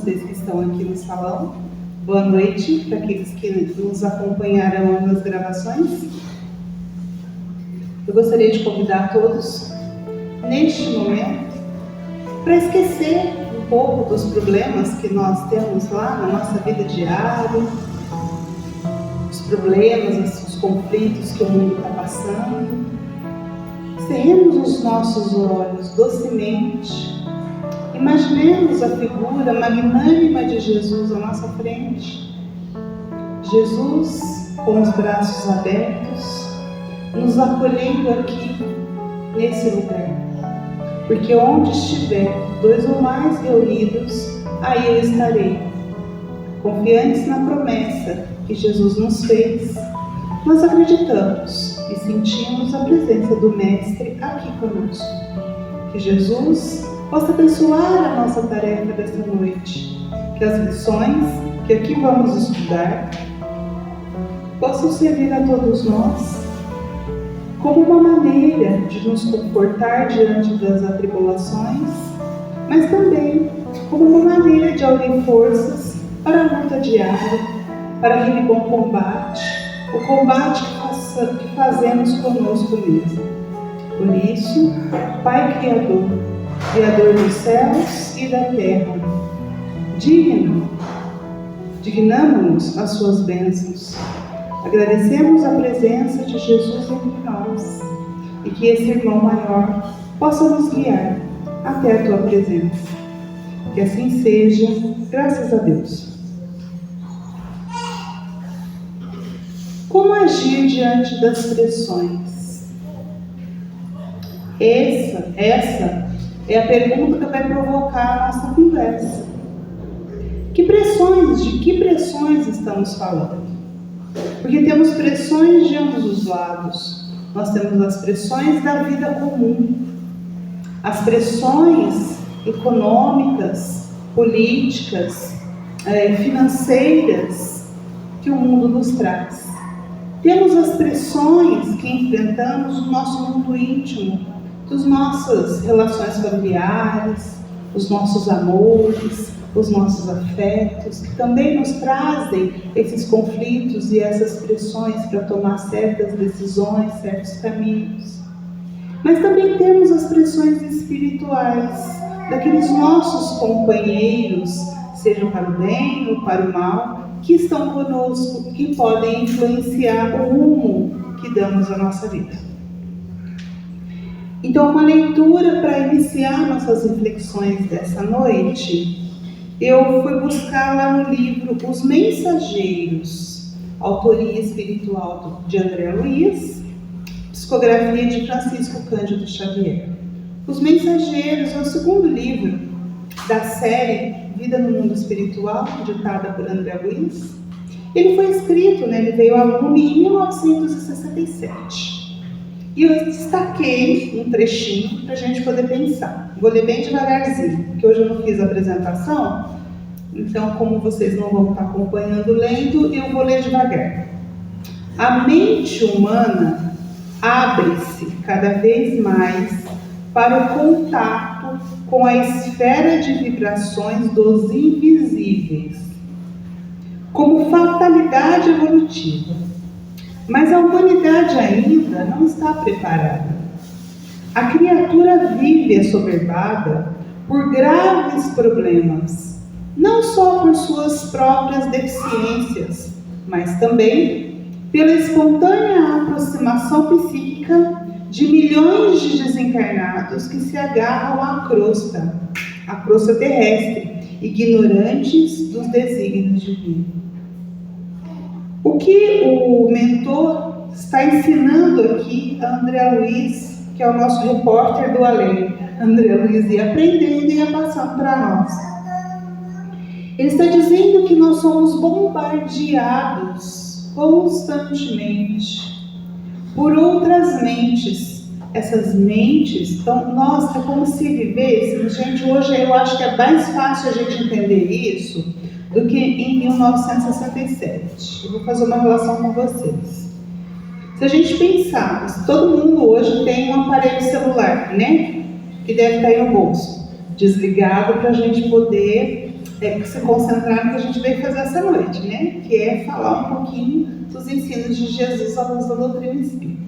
vocês que estão aqui no salão. Boa noite para aqueles que nos acompanharão nas gravações. Eu gostaria de convidar todos, neste momento, para esquecer um pouco dos problemas que nós temos lá na nossa vida diária, os problemas, os conflitos que o mundo está passando. Cerremos os nossos olhos docemente. Imaginemos a figura magnânima de Jesus à nossa frente. Jesus, com os braços abertos, nos acolhendo aqui, nesse lugar. Porque onde estiver 2 ou mais reunidos, aí eu estarei. Confiantes na promessa que Jesus nos fez, nós acreditamos e sentimos a presença do Mestre aqui conosco. Que Jesus possa abençoar a nossa tarefa desta noite, que as lições que aqui vamos estudar possam servir a todos nós como uma maneira de nos confortar diante das atribulações, mas também como uma maneira de aurir forças para a luta diária, para aquele bom combate, o combate que fazemos conosco mesmo. Por isso, Pai Criador, Criador dos céus e da terra, dignamo-nos às suas bênçãos. Agradecemos a presença de Jesus entre nós e que esse irmão maior possa nos guiar até a tua presença. Que assim seja, graças a Deus. Como agir diante das pressões? Essa é a pergunta que vai provocar a nossa conversa. De que pressões estamos falando? Porque temos pressões de ambos os lados. Nós temos as pressões da vida comum, as pressões econômicas, políticas, financeiras que o mundo nos traz. Temos as pressões que enfrentamos no nosso mundo íntimo, das nossas relações familiares, os nossos amores, os nossos afetos, que também nos trazem esses conflitos e essas pressões para tomar certas decisões, certos caminhos. Mas também temos as pressões espirituais, daqueles nossos companheiros, seja para o bem ou para o mal, que estão conosco, que podem influenciar o rumo que damos à nossa vida. Então, uma leitura para iniciar nossas reflexões dessa noite, eu fui buscar lá no livro Os Mensageiros, autoria espiritual de André Luiz, psicografia de Francisco Cândido Xavier. Os Mensageiros é o segundo livro da série Vida no Mundo Espiritual, ditada por André Luiz. Ele foi escrito, ele veio a lume em 1967. E eu destaquei um trechinho para a gente poder pensar. Vou ler bem devagarzinho, porque hoje eu não fiz a apresentação, então como vocês não vão estar acompanhando lendo, eu vou ler devagar. A mente humana abre-se cada vez mais para o contato com a esfera de vibrações dos invisíveis, como fatalidade evolutiva. Mas a humanidade ainda não está preparada. A criatura vive assoberbada por graves problemas, não só por suas próprias deficiências, mas também pela espontânea aproximação psíquica de milhões de desencarnados que se agarram à crosta terrestre, ignorantes dos desígnios divinos. O que o mentor está ensinando aqui a André Luiz, que é o nosso repórter do além, André Luiz ia aprendendo e ia passando para nós. Ele está dizendo que nós somos bombardeados constantemente por outras mentes. Essas mentes, então, é como se vivêssemos, gente, hoje eu acho que é mais fácil a gente entender isso do que em 1967. Eu vou fazer uma relação com vocês. Se a gente pensar, todo mundo hoje tem um aparelho celular, que deve estar aí no bolso, desligado para a gente poder se concentrar no que a gente veio fazer essa noite, né? Que é falar um pouquinho dos ensinos de Jesus à luz da doutrina espírita.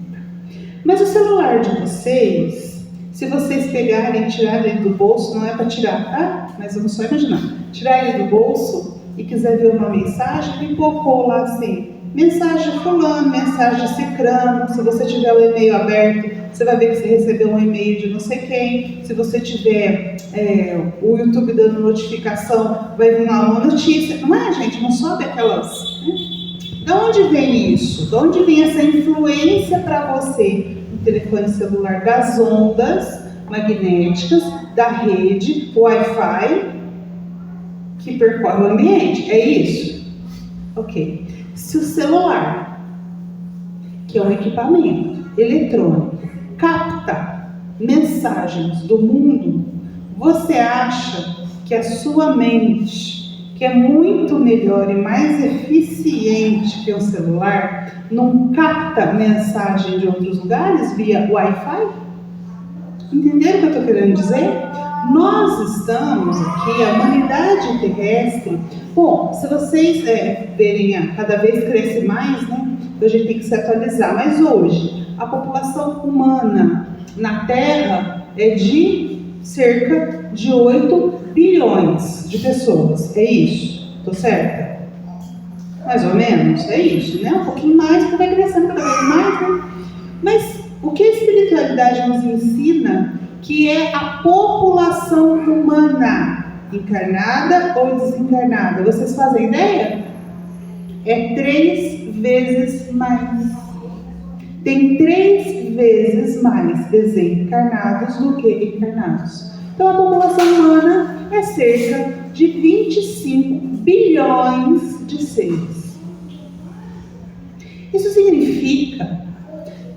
Mas o celular de vocês, se vocês pegarem e tirarem ele do bolso, não é para tirar, tá? Mas vamos só imaginar. Tirar ele do bolso e quiser ver uma mensagem, ele colocou lá assim, mensagem de fulano, mensagem de cicrano. Se você tiver o e-mail aberto, você vai ver que você recebeu um e-mail de não sei quem. Se você tiver o YouTube dando notificação, vai vir lá uma notícia. Não é, gente? Não sobe aquelas... Né? De onde vem isso? De onde vem essa influência para você no telefone celular das ondas magnéticas, da rede, Wi-Fi, que percorre o ambiente? É isso? Ok. Se o celular, que é um equipamento eletrônico, capta mensagens do mundo, você acha que a sua mente, que é muito melhor e mais eficiente que o celular, não capta mensagem de outros lugares via Wi-Fi? Entenderam o que eu estou querendo dizer? Nós estamos aqui, a humanidade terrestre. Bom, se vocês verem, cada vez cresce mais, né? A gente tem que se atualizar. Mas hoje, a população humana na Terra é de cerca de 8 bilhões de pessoas. É isso? Estou certa? Mais ou menos? É isso, né? Um pouquinho mais, porque vai crescendo cada vez mais, né? Mas o que a espiritualidade nos ensina, que é a população humana, encarnada ou desencarnada, vocês fazem ideia? É 3 vezes mais. Tem 3 vezes mais desencarnados do que encarnados. Então a população humana é cerca de 25 bilhões de seres. Isso significa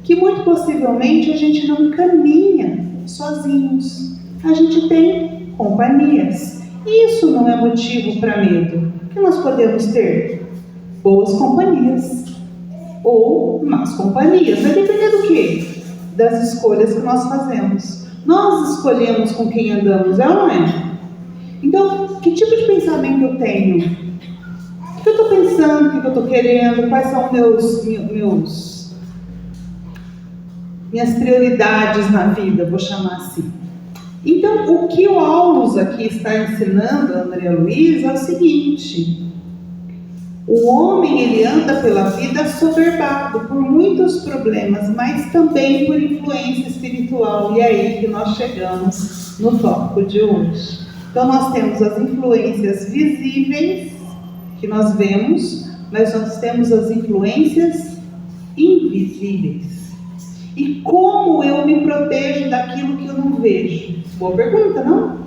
que muito possivelmente a gente não caminha sozinhos. A gente tem companhias. Isso não é motivo para medo. O que nós podemos ter? Boas companhias ou más companhias. Vai depender do quê? Das escolhas que nós fazemos. Nós escolhemos com quem andamos, é ou não é? Então, que tipo de pensamento eu tenho? O que eu estou pensando? O que eu estou querendo? Quais são minhas prioridades na vida, vou chamar assim. Então, o que o Aulus aqui está ensinando a André Luiz é o seguinte: o homem, ele anda pela vida assoberbado por muitos problemas, mas também por influência espiritual. E é aí que nós chegamos no tópico de hoje. Então nós temos as influências visíveis, que nós vemos, mas nós temos as influências invisíveis. E como eu me protejo daquilo que eu não vejo? Boa pergunta, não?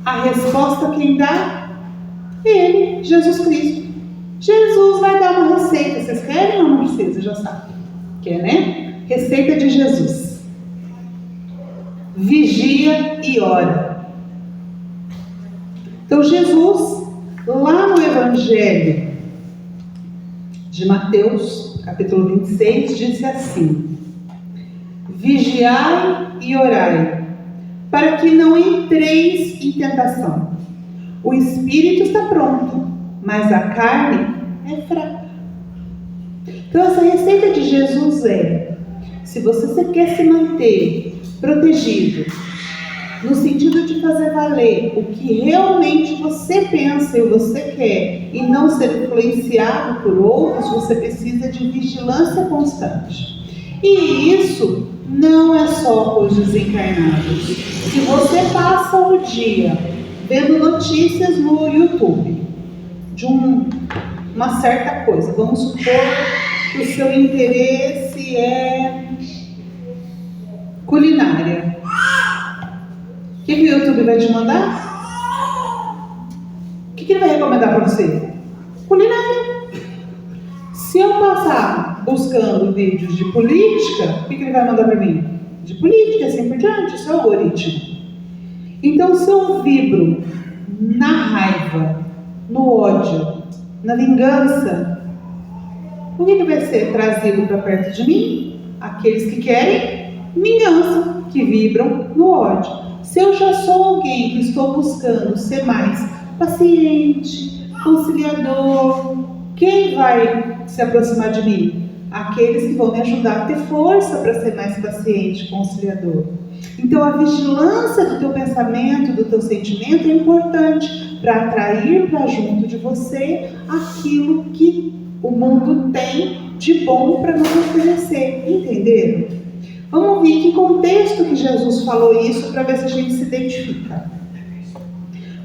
A resposta quem dá? Ele, Jesus Cristo. Jesus vai dar uma receita. Vocês querem ou não precisa? Já sabe. Quer, né? Receita de Jesus. Vigia e ora. Então Jesus, lá no Evangelho de Mateus, capítulo 26, disse assim: vigiai e orai, para que não entreis em tentação. O espírito está pronto, mas a carne é fraca. Então essa receita de Jesus é: se você quer se manter protegido, no sentido de fazer valer o que realmente você pensa e você quer, e não ser influenciado por outros, você precisa de vigilância constante. E isso não é só com os desencarnados. Se você passa o dia vendo notícias no YouTube de uma certa coisa, vamos supor que o seu interesse é culinária, o que o YouTube vai te mandar? O que ele vai recomendar para você? Culinária. Se eu passar buscando vídeos de política, o que ele vai mandar para mim? De política, assim por diante, isso é o algoritmo. Então, se eu vibro na raiva, no ódio, na vingança, o que vai ser trazido para perto de mim? Aqueles que querem vingança, que vibram no ódio. Se eu já sou alguém que estou buscando ser mais paciente, conciliador. Quem vai se aproximar de mim? Aqueles que vão me ajudar a ter força para ser mais paciente, conciliador. Então a vigilância do teu pensamento, do teu sentimento é importante para atrair para junto de você aquilo que o mundo tem de bom para nos oferecer. Entenderam? Vamos ver em que contexto que Jesus falou isso para ver se a gente se identifica.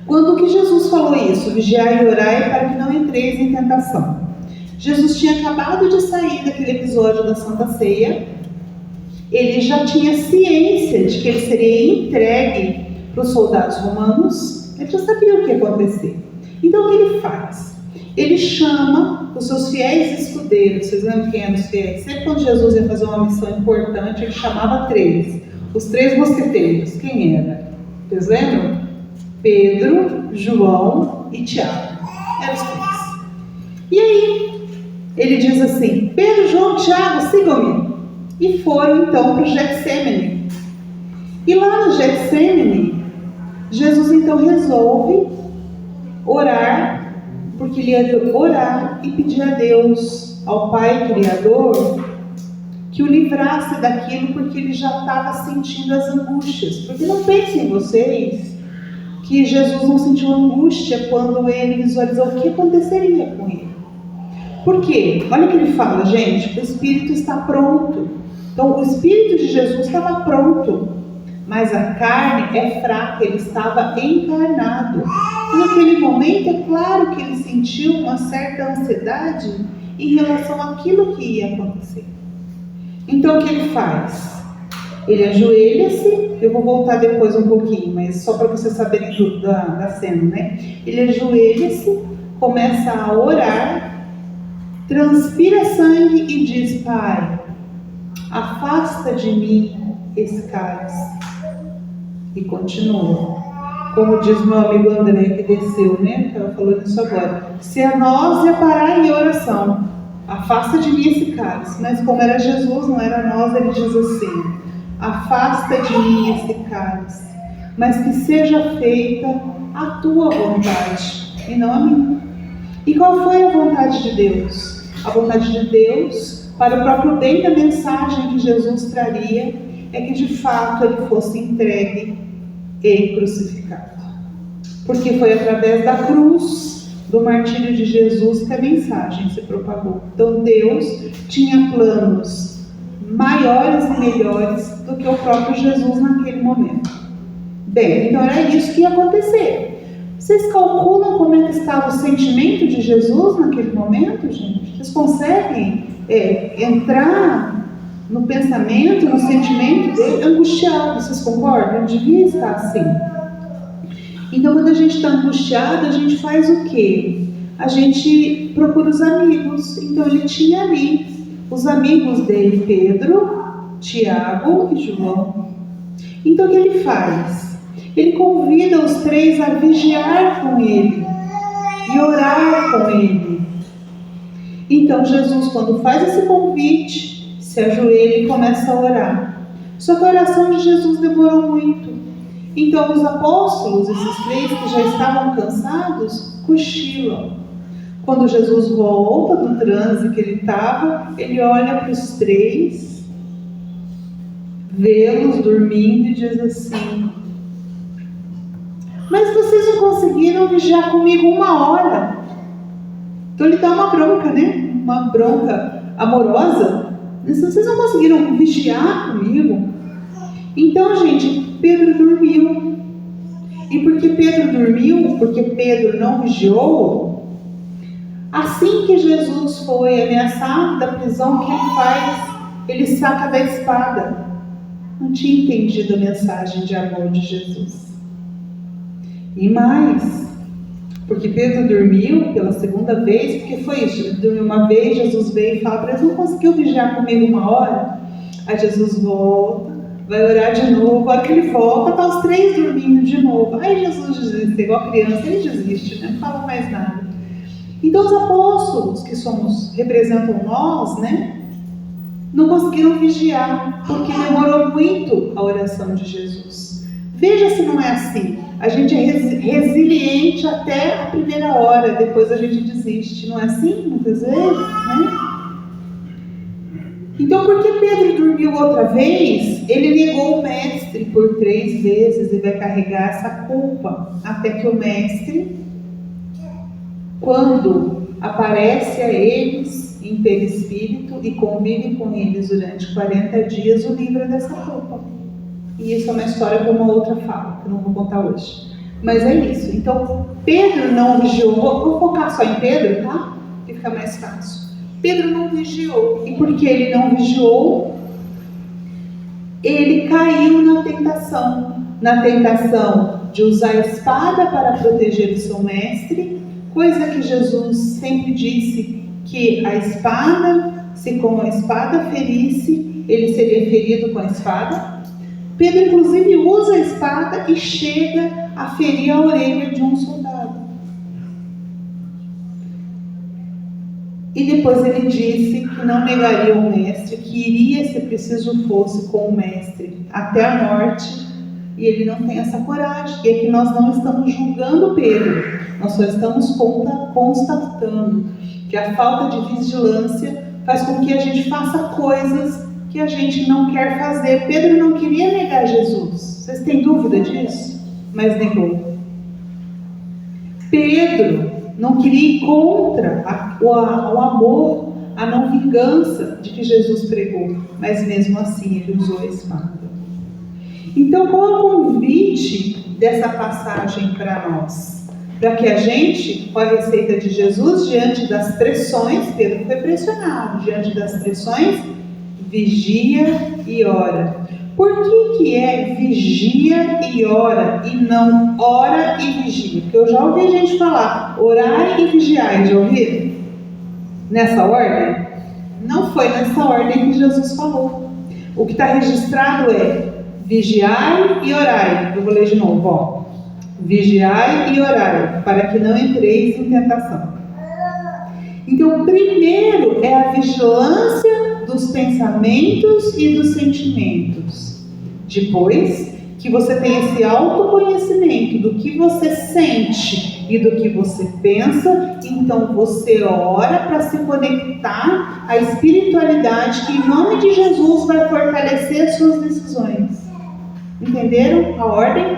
Quando que Jesus falou isso? Vigiai e orai para que não entreis em tentação. Jesus tinha acabado de sair daquele episódio da Santa Ceia. Ele já tinha ciência de que ele seria entregue para os soldados romanos. Ele já sabia o que ia acontecer. Então o que ele faz? Ele chama os seus fiéis escudeiros. Vocês lembram quem eram os fiéis? Sempre quando Jesus ia fazer uma missão importante, ele chamava 3. Os 3 mosqueteiros. Quem era? Vocês lembram? Pedro, João e Tiago. Eram os 3. E aí, ele diz assim: Pedro, João, Tiago, sigam-me. E foram então para o Getsêmani. E lá no Getsêmani, Jesus então resolve orar, porque ele ia orar e pedir a Deus, ao Pai Criador, que o livrasse daquilo, porque ele já estava sentindo as angústias. Porque não pensem vocês que Jesus não sentiu angústia quando ele visualizou o que aconteceria com ele. Por quê? Olha o que ele fala, gente, o Espírito está pronto. Então o Espírito de Jesus estava pronto, mas a carne é fraca, ele estava encarnado. E naquele momento, é claro que ele sentiu uma certa ansiedade em relação àquilo que ia acontecer. Então o que ele faz? Ele ajoelha-se, eu vou voltar depois um pouquinho, mas só para vocês saberem da cena, né? Ele ajoelha-se, começa a orar, transpira sangue e diz: Pai, afasta de mim esse cálice. E continua. Como diz meu amigo André, que desceu, né? Estava falando isso agora. Se a náusea parar em oração, afasta de mim esse cálice. Mas como era Jesus, não era nós, ele diz assim: afasta de mim esse cálice, mas que seja feita a tua vontade e não a minha. E qual foi a vontade de Deus? A vontade de Deus, para o próprio bem da mensagem que Jesus traria, é que de fato ele fosse entregue e crucificado. Porque foi através da cruz, do martírio de Jesus, que a mensagem se propagou. Então Deus tinha planos maiores e melhores do que o próprio Jesus naquele momento. Bem, então era isso que ia acontecer. Vocês calculam como é que estava o sentimento de Jesus naquele momento, gente? Vocês conseguem entrar no pensamento, no sentimento dele? Angustiado, vocês concordam? Ele devia estar assim. Então, quando a gente está angustiado, a gente faz o quê? A gente procura os amigos. Então, ele tinha ali os amigos dele, Pedro, Tiago e João. Então o que ele faz? Ele convida os 3 a vigiar com ele e orar com ele. Então Jesus, quando faz esse convite, se ajoelha e começa a orar. Só que a oração de Jesus demorou muito. Então os apóstolos, esses 3 que já estavam cansados, cochilam. Quando Jesus volta do transe que ele estava, ele olha para os 3, vê-los dormindo e diz assim: mas vocês não conseguiram vigiar comigo 1 hora. Então ele dá uma bronca, né? Uma bronca amorosa. Vocês não conseguiram vigiar comigo? Então, gente, Pedro dormiu. E porque Pedro dormiu, porque Pedro não vigiou, assim que Jesus foi ameaçado da prisão, o que ele faz? Ele saca da espada. Não tinha entendido a mensagem de amor de Jesus. E mais, porque Pedro dormiu pela segunda vez, porque foi isso, ele dormiu uma vez, Jesus veio e fala para ele: não conseguiu vigiar comigo 1 hora? Aí Jesus volta, vai orar de novo, a hora que ele volta, tá os 3 dormindo de novo. Aí Jesus desiste, igual criança, ele desiste, né? Não fala mais nada. Então os apóstolos, que representam nós, né, não conseguiram vigiar, porque demorou muito a oração de Jesus. Veja se não é assim. A gente é resiliente até a primeira hora, depois a gente desiste. Não é assim, muitas vezes, né? Então, porque Pedro dormiu outra vez, ele negou o mestre por 3 vezes e vai carregar essa culpa, até que o mestre, quando aparece a eles em perispírito e convive com eles durante 40 dias, o livra dessa culpa. E isso é uma história com uma outra fala, que eu não vou contar hoje. Mas é isso. Então, Pedro não vigiou. Vou focar só em Pedro, tá? Que fica mais fácil. Pedro não vigiou. E porque ele não vigiou, ele caiu na tentação. Na tentação de usar a espada para proteger o seu mestre, coisa que Jesus sempre disse que a espada, se com a espada ferisse, ele seria ferido com a espada. Pedro, inclusive, usa a espada e chega a ferir a orelha de um soldado. E depois ele disse que não negaria o mestre, que iria, se preciso fosse, com o mestre até a morte. E ele não tem essa coragem. E aqui nós não estamos julgando Pedro, nós só estamos constatando que a falta de vigilância faz com que a gente faça coisas que a gente não quer fazer. Pedro não queria negar Jesus. Vocês têm dúvida disso? Mas negou. Pedro não queria ir contra o amor, a não vingança de que Jesus pregou. Mas mesmo assim ele usou a espada. Então qual é o convite dessa passagem para nós? Para que a gente, com a receita de Jesus, diante das pressões, Pedro foi pressionado, diante das pressões, vigia e ora. Por que é vigia e ora e não ora e vigia? Porque eu já ouvi gente falar orai e vigiai, já ouviram? Nessa ordem? Não foi nessa ordem que Jesus falou. O que está registrado é vigiai e orai. Eu vou ler de novo, ó. Vigiai e orai, para que não entreis em tentação. Então, primeiro é a vigilância dos pensamentos e dos sentimentos. Depois que você tem esse autoconhecimento do que você sente e do que você pensa, então você ora para se conectar à espiritualidade que, em nome de Jesus, vai fortalecer as suas decisões. Entenderam a ordem?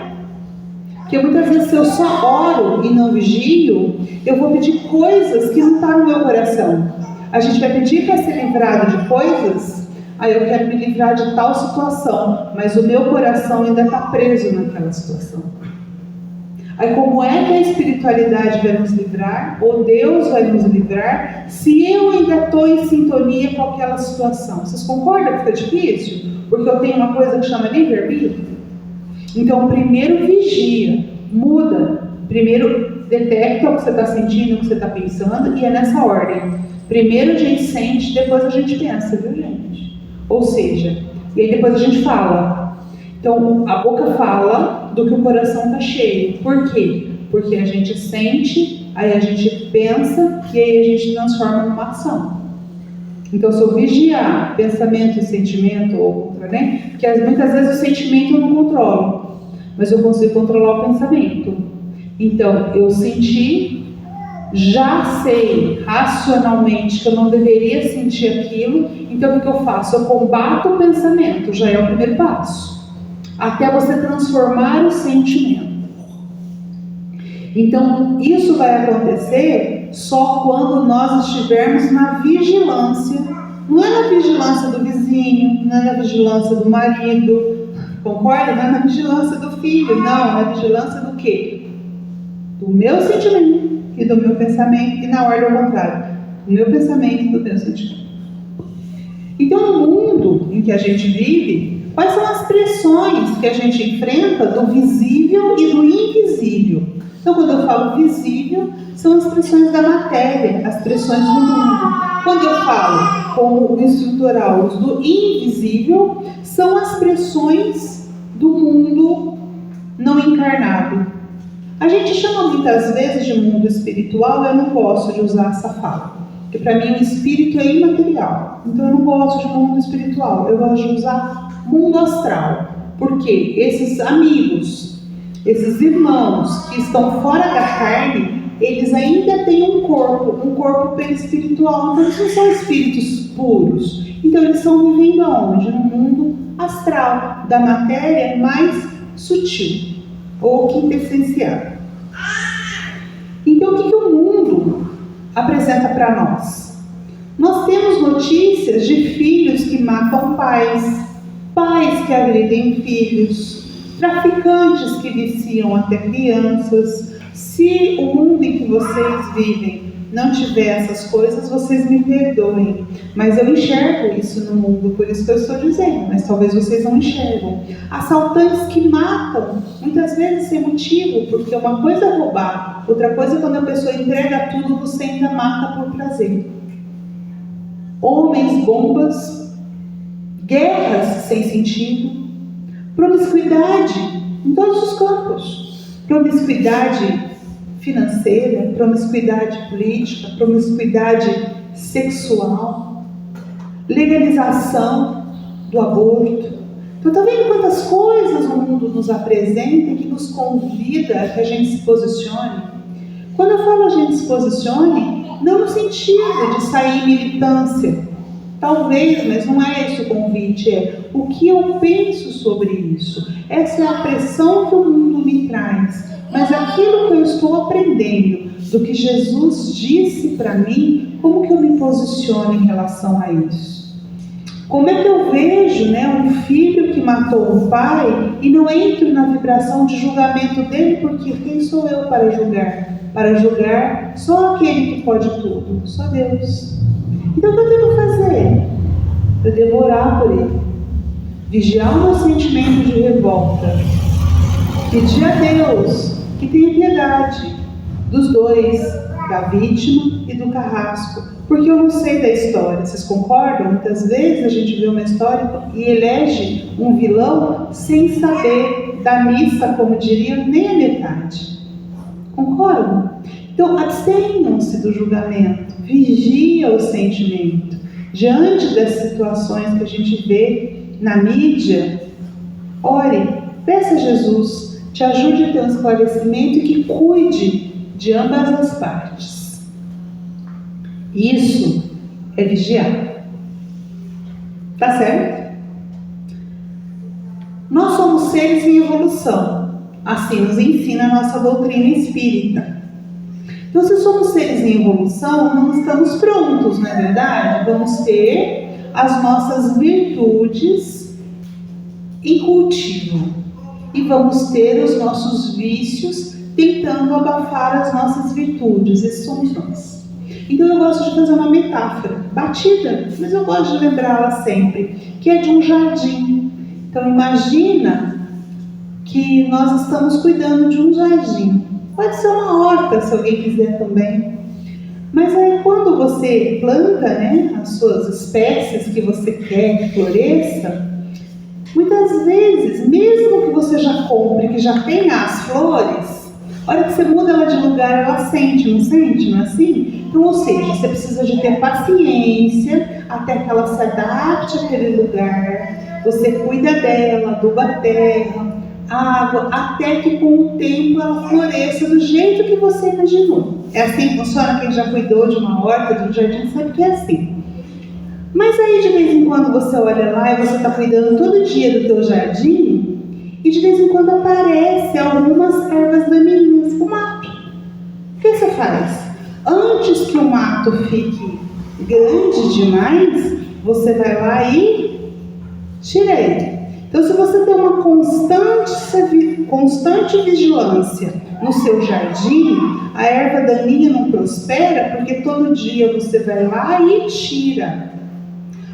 Porque muitas vezes, se eu só oro e não vigio, eu vou pedir coisas que não estão no meu coração. A gente vai pedir para ser livrado de coisas. Eu quero me livrar de tal situação, mas o meu coração ainda está preso naquela situação. Aí como é que a espiritualidade vai nos livrar, ou Deus vai nos livrar, se eu ainda estou em sintonia com aquela situação? Vocês concordam que fica difícil? Porque eu tenho uma coisa que chama livre-arbítrio. Então primeiro vigia, muda. Primeiro detecta o que você está sentindo, o que você está pensando, e é nessa ordem. Primeiro a gente sente, depois a gente pensa, viu, gente? Ou seja, e aí depois a gente fala. Então, a boca fala do que o coração está cheio. Por quê? Porque a gente sente, aí a gente pensa, e aí a gente transforma numa ação. Então, se eu vigiar pensamento e sentimento, ou né? Porque muitas vezes o sentimento eu não controlo, mas eu consigo controlar o pensamento. Então, eu senti, já sei racionalmente que eu não deveria sentir aquilo, então o que eu faço? Eu combato o pensamento, já é o primeiro passo, até você transformar o sentimento. Então isso vai acontecer só quando nós estivermos na vigilância. Não é na vigilância do vizinho, não é na vigilância do marido, concorda? Não é na vigilância do filho, não, é na vigilância do quê? Do meu sentimento e do meu pensamento, e na ordem ao contrário, do meu pensamento e do meu sentimento. Então, no mundo em que a gente vive, quais são as pressões que a gente enfrenta do visível e do invisível? Então, quando eu falo visível, são as pressões da matéria, as pressões do mundo. Quando eu falo como o estrutural, os do invisível, são as pressões do mundo não encarnado. A gente chama muitas vezes de mundo espiritual, eu não gosto de usar essa fala, porque para mim o espírito é imaterial, então eu não gosto de mundo espiritual, eu gosto de usar mundo astral, porque esses amigos, esses irmãos que estão fora da carne, eles ainda têm um corpo perispiritual, então eles não são espíritos puros. Então eles estão vivendo aonde? No mundo astral, da matéria mais sutil, ou quintessencial. Então o que o mundo apresenta para nós? Nós temos notícias de filhos que matam pais, pais que agredem filhos, traficantes que viciam até crianças. Se o mundo em que vocês vivem não tiver essas coisas, vocês me perdoem, mas eu enxergo isso no mundo, por isso que eu estou dizendo, mas talvez vocês não enxergam. Assaltantes que matam, muitas vezes sem motivo, porque uma coisa é roubar, outra coisa é quando a pessoa entrega tudo, você ainda mata por prazer. Homens, bombas, guerras sem sentido, promiscuidade em todos os campos, promiscuidade financeira, promiscuidade política, promiscuidade sexual, legalização do aborto. Então está vendo quantas coisas o mundo nos apresenta que nos convida a que a gente se posicione? Quando eu falo a gente se posicione, não no sentido de sair em militância, talvez, mas não é esse o convite, é o que eu penso sobre isso. Essa é a pressão que o mundo me traz, mas aquilo que eu estou aprendendo, do que Jesus disse para mim, como que eu me posiciono em relação a isso? Como é que eu vejo, um filho que matou um pai e não entro na vibração de julgamento dele, porque quem sou eu para julgar? Para julgar só aquele que pode tudo, só Deus. Então o que eu devo fazer? Eu devo orar por ele, vigiar o meu sentimento de revolta, pedir a Deus que tenha piedade dos dois, da vítima e do carrasco, porque eu não sei da história. Vocês concordam? Muitas vezes a gente vê uma história e elege um vilão sem saber da missa, como diriam, nem a metade. Concordam? Então abstenham-se do julgamento, vigia o sentimento. Diante das situações que a gente vê na mídia, ore, peça a Jesus, te ajude a ter um esclarecimento e que cuide de ambas as partes. Isso é vigiar. Tá certo? Nós somos seres em evolução, assim nos ensina a nossa doutrina espírita. Então, se somos seres em evolução, não estamos prontos, não é verdade? Vamos ter as nossas virtudes em cultivo e vamos ter os nossos vícios tentando abafar as nossas virtudes. Esses somos nós. Então eu gosto de fazer uma metáfora batida, mas eu gosto de lembrá-la sempre, que é de um jardim. Então imagina que nós estamos cuidando de um jardim. Pode ser uma horta, se alguém quiser também. Mas aí quando você planta, as suas espécies que você quer que floresça, muitas vezes, mesmo que você já compre, que já tenha as flores, a hora que você muda ela de lugar, ela sente, não é assim? Então, ou seja, você precisa de ter paciência até que ela se adapte àquele lugar, você cuida dela, aduba a terra, água, até que com o tempo ela floresça do jeito que você imaginou. É assim que funciona. Quem já cuidou de uma horta, de um jardim, sabe que é assim. Mas aí de vez em quando você olha lá e você está cuidando todo dia do teu jardim e de vez em quando aparecem algumas ervas daninhas, o mato. O que você faz? Antes que o mato fique grande demais, você vai lá e tira ele. Então, se você tem uma constante vigilância no seu jardim, a erva daninha não prospera, porque todo dia você vai lá e tira.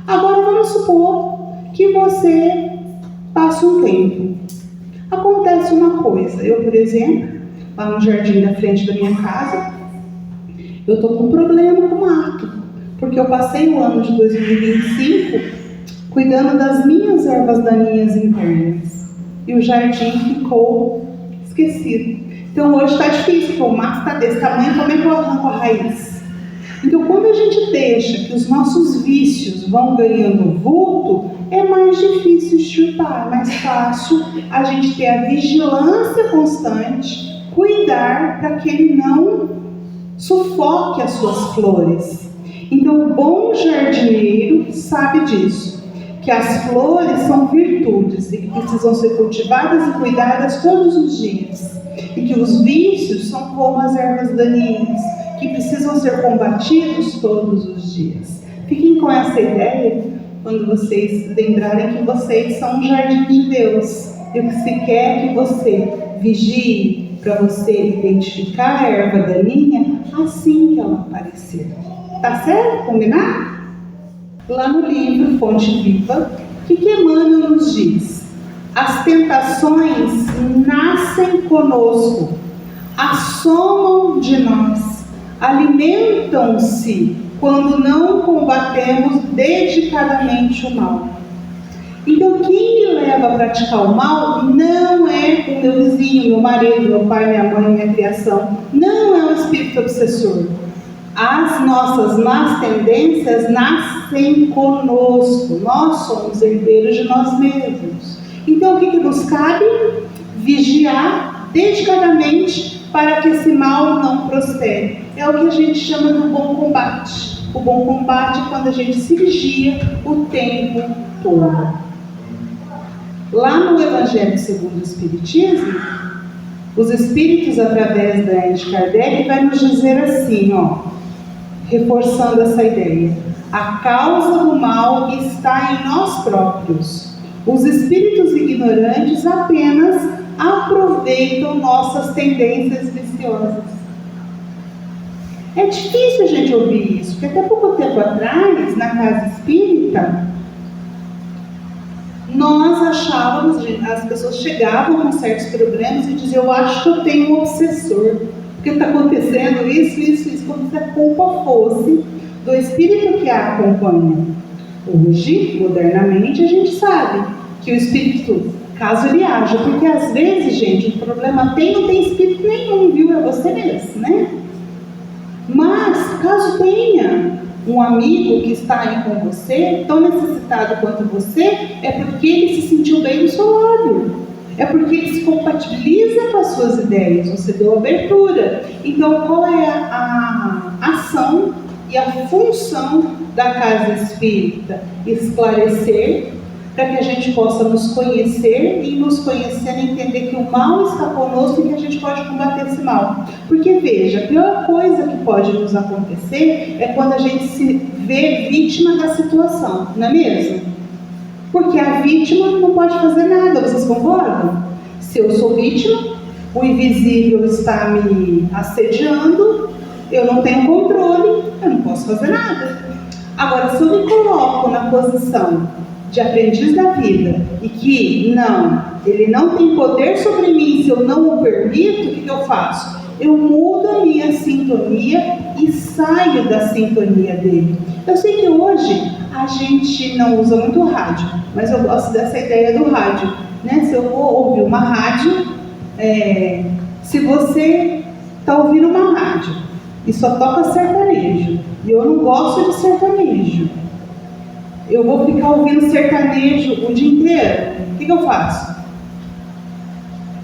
Agora, vamos supor que você passa um tempo. Acontece uma coisa. Eu, por exemplo, lá no jardim da frente da minha casa, eu estou com um problema com o mato, porque eu passei o ano de 2025 cuidando das minhas ervas daninhas internas. E o jardim ficou esquecido. Então hoje está difícil, porque o mato está desse tamanho, como é que eu arranco a raiz? Então quando a gente gente deixa que os nossos vícios vão ganhando vulto, é mais difícil extirpar, é mais fácil a gente ter a vigilância constante, cuidar para que ele não sufoque as suas flores. Então, o bom jardineiro sabe disso, que as flores são virtudes e que precisam ser cultivadas e cuidadas todos os dias, e que os vícios são como as ervas daninhas, que precisam ser combatidos todos os dias. Fiquem com essa ideia quando vocês lembrarem que vocês são um jardim de Deus, e o que se quer é que você vigie para você identificar a erva daninha assim que ela aparecer. Tá certo? Combinado? Lá no livro Fonte Viva, o que Emmanuel nos diz? As tentações nascem conosco, assomam de nós, alimentam-se quando não combatemos dedicadamente o mal. Então, quem me leva a praticar o mal não é o meu vizinho, meu marido, meu pai, minha mãe, minha criação. Não é o espírito obsessor. As nossas más tendências nascem conosco. Nós somos herdeiros de nós mesmos. Então, o que nos cabe? Vigiar dedicadamente para que esse mal não prospere. É o que a gente chama do bom combate. O bom combate é quando a gente se vigia o tempo todo. Lá no Evangelho segundo o Espiritismo, os Espíritos, através da Ende Kardec, vai nos dizer assim, reforçando essa ideia: a causa do mal está em nós próprios. Os espíritos ignorantes apenas aproveitam nossas tendências viciosas. É difícil a gente ouvir isso, porque até pouco tempo atrás, na casa espírita, nós achávamos, as pessoas chegavam com certos problemas e diziam: eu acho que eu tenho um obsessor, porque está acontecendo isso, como se a culpa fosse do espírito que a acompanha. Hoje, modernamente, a gente sabe que o espírito, caso ele haja, porque às vezes, gente, o problema não tem espírito nenhum, viu? É você mesmo, né? Mas, caso tenha um amigo que está aí com você, tão necessitado quanto você, é porque ele se sentiu bem do seu lado. É porque ele se compatibiliza com as suas ideias, você deu abertura. Então, qual é a ação e a função da casa espírita? Esclarecer, para que a gente possa nos conhecer e, nos conhecendo, entender que o mal está conosco e que a gente pode combater esse mal. Porque, veja, a pior coisa que pode nos acontecer é quando a gente se vê vítima da situação, não é mesmo? Porque a vítima não pode fazer nada, vocês concordam? Se eu sou vítima, o invisível está me assediando, eu não tenho controle, eu não posso fazer nada. Agora, se eu me coloco na posição de aprendiz da vida e que ele não tem poder sobre mim se eu não o permito, o que eu faço? Eu mudo a minha sintonia e saio da sintonia dele. Eu sei que hoje a gente não usa muito o rádio, mas eu gosto dessa ideia do rádio, né? Se eu vou ouvir uma rádio, se você está ouvindo uma rádio e só toca sertanejo, e eu não gosto de sertanejo, eu vou ficar ouvindo sertanejo o dia inteiro, o que eu faço?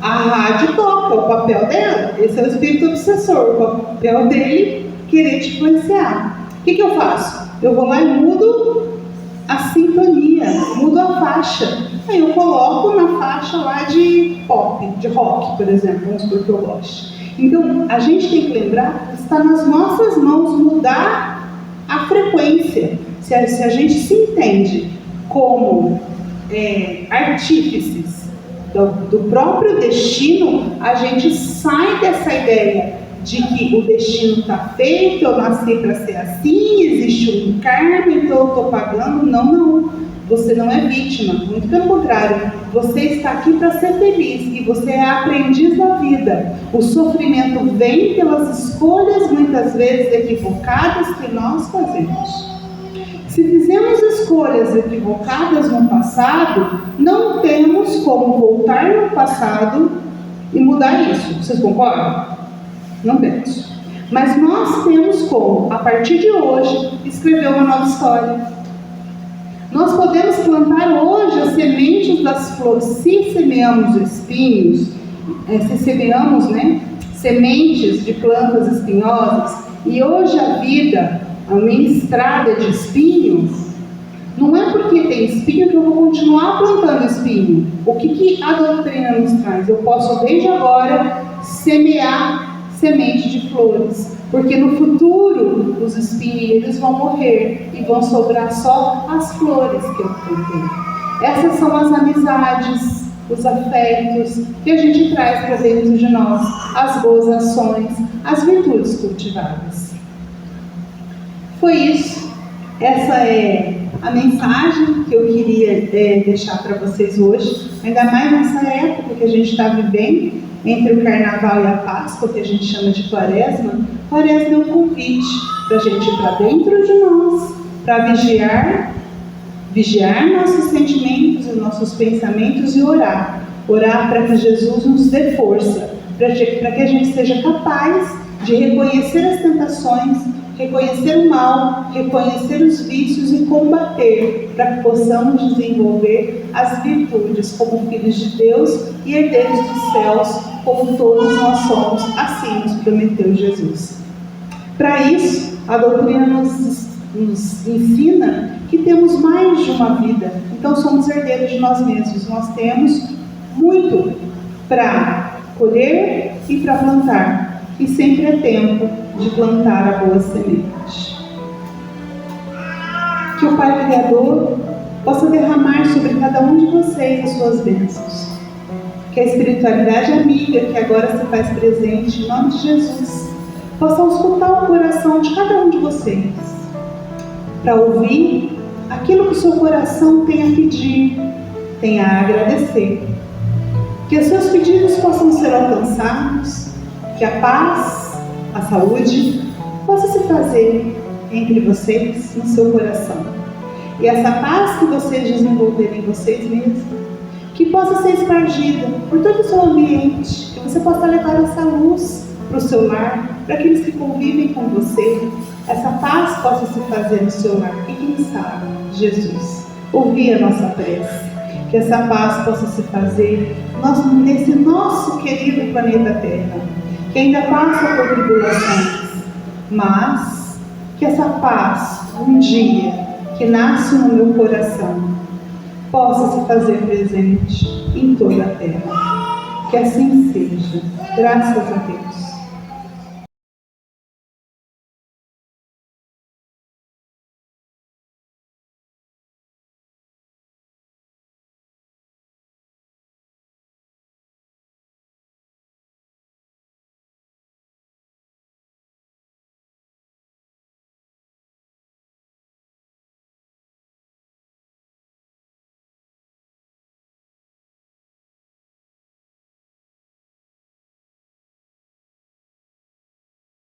A rádio toca, o papel dela, esse é o espírito obsessor, o papel dele querer te influenciar. O que eu faço? Eu vou lá e mudo a sintonia, mudo a faixa. Aí eu coloco na faixa lá de pop, de rock, por exemplo, vamos supor que eu goste. Então, a gente tem que lembrar que está nas nossas mãos mudar a frequência. Se a gente se entende como artífices do próprio destino, a gente sai dessa ideia de que o destino está feito, eu nasci para ser assim, existe um karma, então eu estou pagando. Não. Você não é vítima, muito pelo contrário, você está aqui para ser feliz e você é aprendiz da vida. O sofrimento vem pelas escolhas, muitas vezes equivocadas, que nós fazemos. Se fizemos escolhas equivocadas no passado, não temos como voltar no passado e mudar isso. Vocês concordam? Não temos. Mas nós temos como, a partir de hoje, escrever uma nova história. Nós podemos plantar hoje as sementes das flores. Se semeamos espinhos, se semeamos, sementes de plantas espinhosas, e hoje a vida, a minha estrada de espinhos, não é porque tem espinho que eu vou continuar plantando espinho. O que a doutrina nos traz? Eu posso desde agora semear semente de flores, porque no futuro os espinheiros vão morrer e vão sobrar só as flores que eu plantei. Essas são as amizades, os afetos que a gente traz para dentro de nós, as boas ações, as virtudes cultivadas. Foi isso. Essa é a mensagem que eu queria deixar para vocês hoje, ainda mais nessa época que a gente está vivendo, entre o Carnaval e a Páscoa, que a gente chama de Quaresma. Quaresma é um convite para a gente ir para dentro de nós, para vigiar nossos sentimentos e nossos pensamentos e orar para que Jesus nos dê força, para que a gente seja capaz de reconhecer as tentações, reconhecer o mal, reconhecer os vícios e combater, para que possamos desenvolver as virtudes como filhos de Deus e herdeiros dos céus, como todos nós somos, assim nos prometeu Jesus. Para isso, a doutrina nos ensina que temos mais de uma vida, então somos herdeiros de nós mesmos. Nós temos muito para colher e para plantar, e sempre é tempo de plantar a boa semente. Que o Pai Criador possa derramar sobre cada um de vocês as suas bênçãos. Que a espiritualidade amiga que agora se faz presente, em nome de Jesus, possa auscultar o coração de cada um de vocês, para ouvir aquilo que o seu coração tem a pedir, tem a agradecer. Que os seus pedidos possam ser alcançados, que a paz, a saúde, possa se fazer entre vocês, no seu coração. E essa paz que vocês desenvolverem em vocês mesmos, que possa ser espargida por todo o seu ambiente, que você possa levar essa luz para o seu lar, para aqueles que convivem com você, essa paz possa se fazer no seu lar. E quem sabe, Jesus, ouvir a nossa prece, que essa paz possa se fazer nesse nosso querido planeta Terra, que ainda passa por tribulações, mas que essa paz, um dia, que nasce no meu coração, possa se fazer presente em toda a terra. Que assim seja. Graças a Deus.